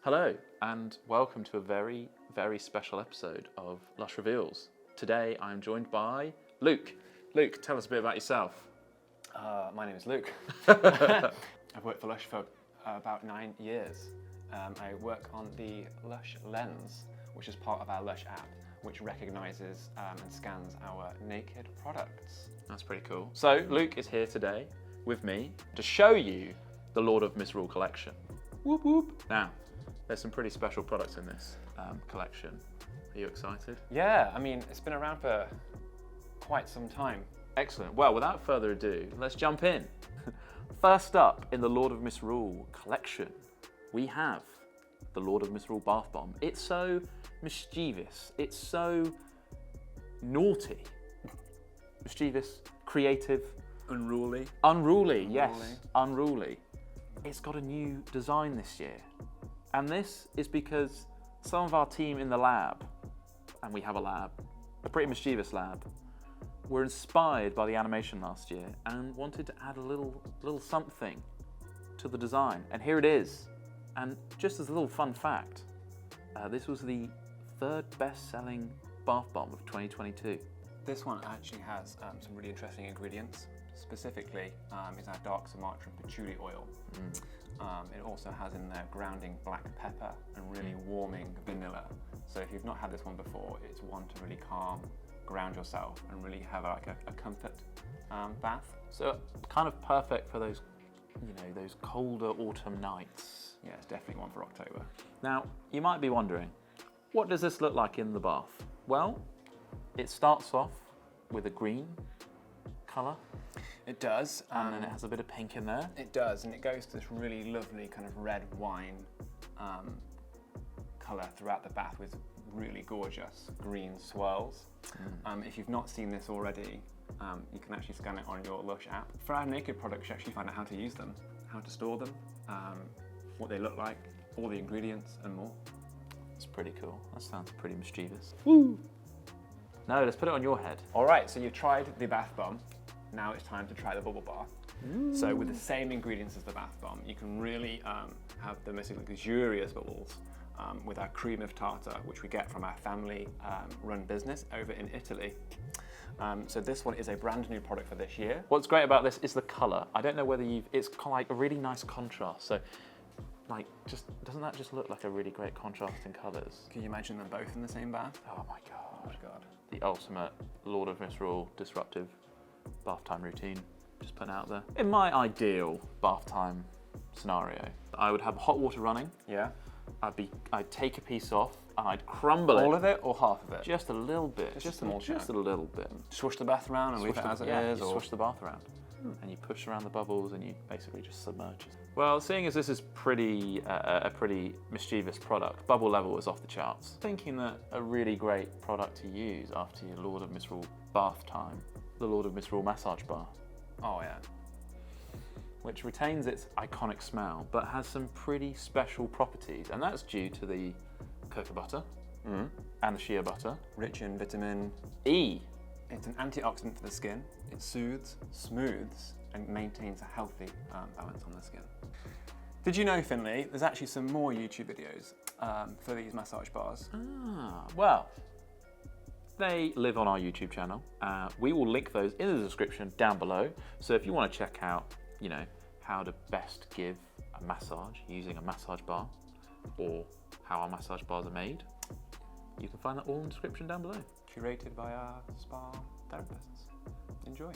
Hello, and welcome to a very, very special episode of Lush Reveals. Today I'm joined by Luke. Luke, tell us a bit about yourself. My name is Luke. I've worked for Lush for about 9 years. I work on the Lush lens, which is part of our Lush app, which recognises and scans our naked products. That's pretty cool. So Luke is here today with me to show you the Lord of Misrule collection. Whoop whoop. Now, there's some pretty special products in this collection. Are you excited? Yeah, I mean, it's been around for quite some time. Excellent. Well, without further ado, let's jump in. First up in the Lord of Misrule collection, we have the Lord of Misrule Bath Bomb. It's so mischievous. It's so naughty. Mischievous, creative. Unruly. Unruly, yes. Unruly. It's got a new design this year. And this is because some of our team in the lab, and we have a lab, a pretty mischievous lab, were inspired by the animation last year and wanted to add a little something to the design. And here it is. And just as a little fun fact, this was the third best-selling bath bomb of 2022. This one actually has some really interesting ingredients. Specifically, is our dark Sumatra patchouli oil. It also has in there grounding black pepper and really warming vanilla. So if you've not had this one before, it's one to really calm, ground yourself and really have like a comfort bath. So kind of perfect for those, those colder autumn nights. Yeah, it's definitely one for October. Now, you might be wondering, what does this look like in the bath? Well, it starts off with a green colour. It does. And then it has a bit of pink in there. It does, and it goes to this really lovely kind of red wine colour throughout the bath with really gorgeous green swirls. If you've not seen this already, you can actually scan it on your Lush app. For our naked products, you actually find out how to use them, how to store them, what they look like, all the ingredients and more. It's pretty cool. That sounds pretty mischievous. Woo! No, let's put it on your head. All right, so you've tried the bath bomb. Now it's time to try the bubble bath. So with the same ingredients as the bath bomb, you can really have the most luxurious bubbles with our cream of tartar, which we get from our family run business over in Italy. So this one is a brand new product for this year. What's great about this is the colour. I don't know whether it's like a really nice contrast. So doesn't that just look like a really great contrast in colours? Can you imagine them both in the same bath? Oh my God. Oh my God. The ultimate Lord of Misrule disruptive bath time routine, just putting out there. In my ideal bath time scenario, I would have hot water running. Yeah. I'd take a piece off and I'd crumble it. All of it or half of it? Just a little bit. Just a small chunk. Just a little bit. Swish the bath around and leave it as it is? You swish the bath around. And you push around the bubbles and you basically just submerge it. Well, seeing as this is a pretty mischievous product, bubble level is off the charts. Thinking that a really great product to use after your Lord of Misrule bath time, the Lord of Misrule massage bar. Oh yeah. Which retains its iconic smell, but has some pretty special properties, and that's due to the cocoa butter and the shea butter. Rich in vitamin E. It's an antioxidant for the skin. It soothes, smooths, and maintains a healthy balance on the skin. Did you know, Finley, there's actually some more YouTube videos for these massage bars? Well, they live on our YouTube channel. We will link those in the description down below. So if you want to check out, how to best give a massage using a massage bar, or how our massage bars are made, you can find that all in the description down below. Curated by our spa therapists. Enjoy.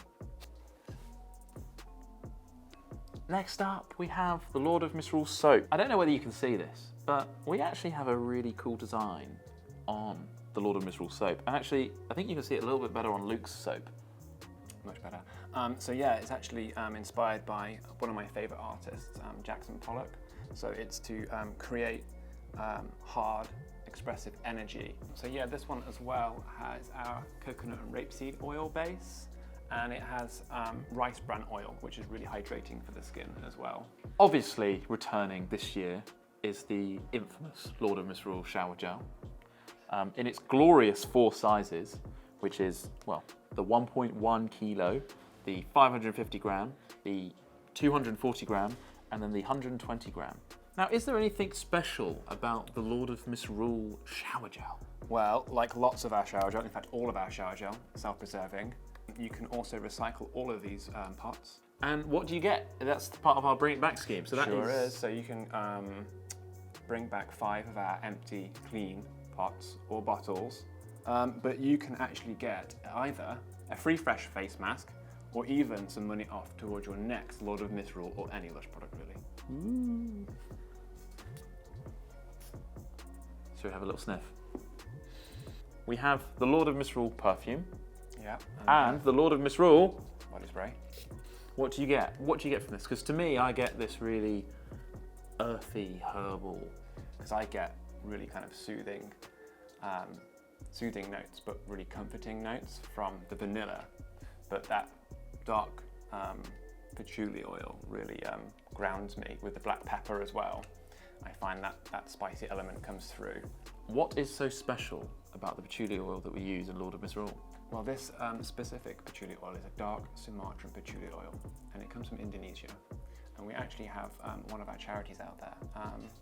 Next up, we have the Lord of Misrule soap. I don't know whether you can see this, but we actually have a really cool design on the Lord of Misrule soap. And actually, I think you can see it a little bit better on Luke's soap. Much better. So yeah, it's actually inspired by one of my favourite artists, Jackson Pollock. So it's to create hard, expressive energy. So yeah, this one as well has our coconut and rapeseed oil base, and it has rice bran oil, which is really hydrating for the skin as well. Obviously, returning this year is the infamous Lord of Misrule shower gel. In its glorious 4 sizes, which is, well, the 1.1 kilo, the 550 gram, the 240 gram, and then the 120 gram. Now, is there anything special about the Lord of Misrule shower gel? Well, like lots of our shower gel, in fact all of our shower gel, self-preserving, you can also recycle all of these pots. And what do you get? That's part of our Bring It Back scheme. So that Sure is. So you can bring back 5 of our empty, clean pots or bottles, but you can actually get either a free fresh face mask or even some money off towards your next Lord of Misrule or any Lush product really. Ooh. So we have a little sniff. We have the Lord of Misrule perfume. Yeah. And the Lord of Misrule body spray. What do you get? What do you get from this? Because to me, I get this really earthy, herbal. Because I get really kind of soothing notes, but really comforting notes from the vanilla. But that dark patchouli oil really grounds me with the black pepper as well. I find that spicy element comes through. What is so special about the patchouli oil that we use in Lord of Misrule? Well, this specific patchouli oil is a dark Sumatran patchouli oil, and it comes from Indonesia. And we actually have one of our charities out there.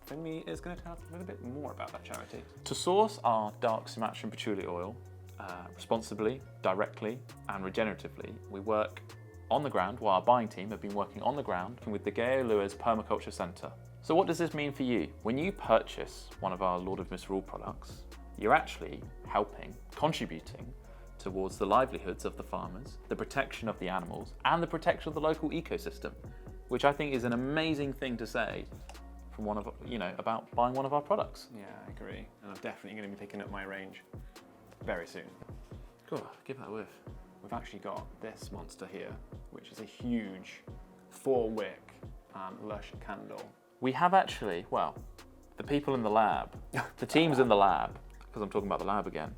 Finley is going to tell us a little bit more about that charity. To source our dark Sumatran patchouli oil responsibly, directly, and regeneratively, we work on the ground, while our buying team have been working on the ground with the Gayo Lewis Permaculture Centre. So what does this mean for you? When you purchase one of our Lord of Misrule products, you're actually helping, contributing towards the livelihoods of the farmers, the protection of the animals, and the protection of the local ecosystem, which I think is an amazing thing to say from one of, about buying one of our products. Yeah, I agree. And I'm definitely going to be picking up my range very soon. Cool, give that a whiff. We've actually got this monster here, which is a huge 4-wick Lush candle. We have actually, well, the people in the lab, the teams in the lab, because I'm talking about the lab again,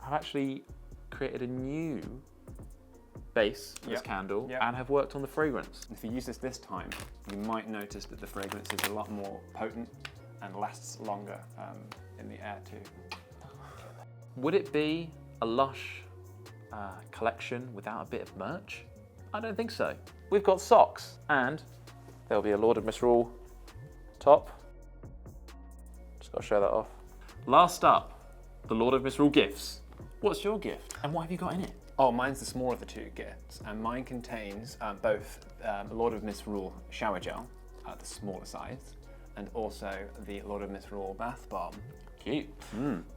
have actually created a new base for this candle and have worked on the fragrance. If you use this time, you might notice that the fragrance is a lot more potent and lasts longer in the air too. Would it be a Lush collection without a bit of merch? I don't think so. We've got socks and there'll be a Lord of Misrule top. Just got to show that off. Last up, the Lord of Misrule gifts. What's your gift and what have you got in it? Oh, mine's the smaller of the 2 gifts, and mine contains both Lord of Misrule shower gel, the smaller size, and also the Lord of Misrule bath bomb. Cute.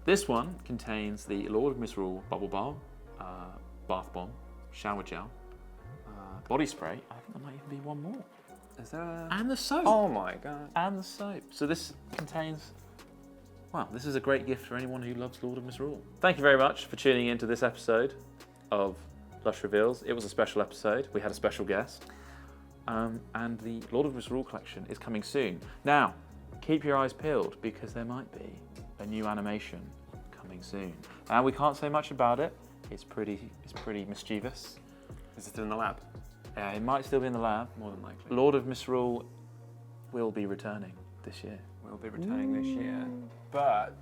This one contains the Lord of Misrule bubble bar, bath bomb, shower gel, body spray. I think there might even be one more. Is there a... And the soap. Oh my god. And the soap. So this contains, wow, this is a great gift for anyone who loves Lord of Misrule. Thank you very much for tuning into this episode of Lush Reveals. It was a special episode. We had a special guest. And the Lord of Misrule collection is coming soon. Now, keep your eyes peeled because there might be a new animation coming soon. And we can't say much about it. It's pretty mischievous. Is it still in the lab? It might still be in the lab. More than likely. Lord of Misrule will be returning this year. We'll be returning this year, but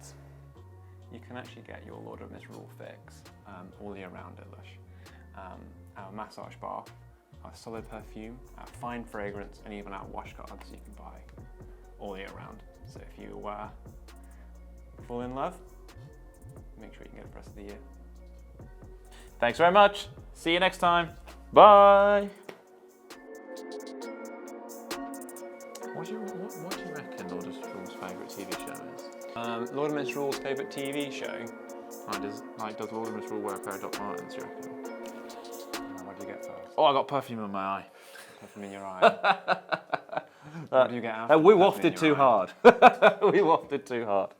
you can actually get your Lord of Misrule fix all year round at Lush. Our massage bar, our solid perfume, our fine fragrance, and even our wash guards you can buy all year round. So if you fall in love, make sure you can get it for the rest of the year. Thanks very much. See you next time. Bye. What do you reckon Lord of Misrule's favourite TV show is? Lord of Misrule's favourite TV show? Does Lord of Misrule wear a pair of Doc Martens, you reckon? What do you get first? Oh, I got perfume in my eye. Perfume in your eye. What do you get after? We wafted too hard. We wafted too hard.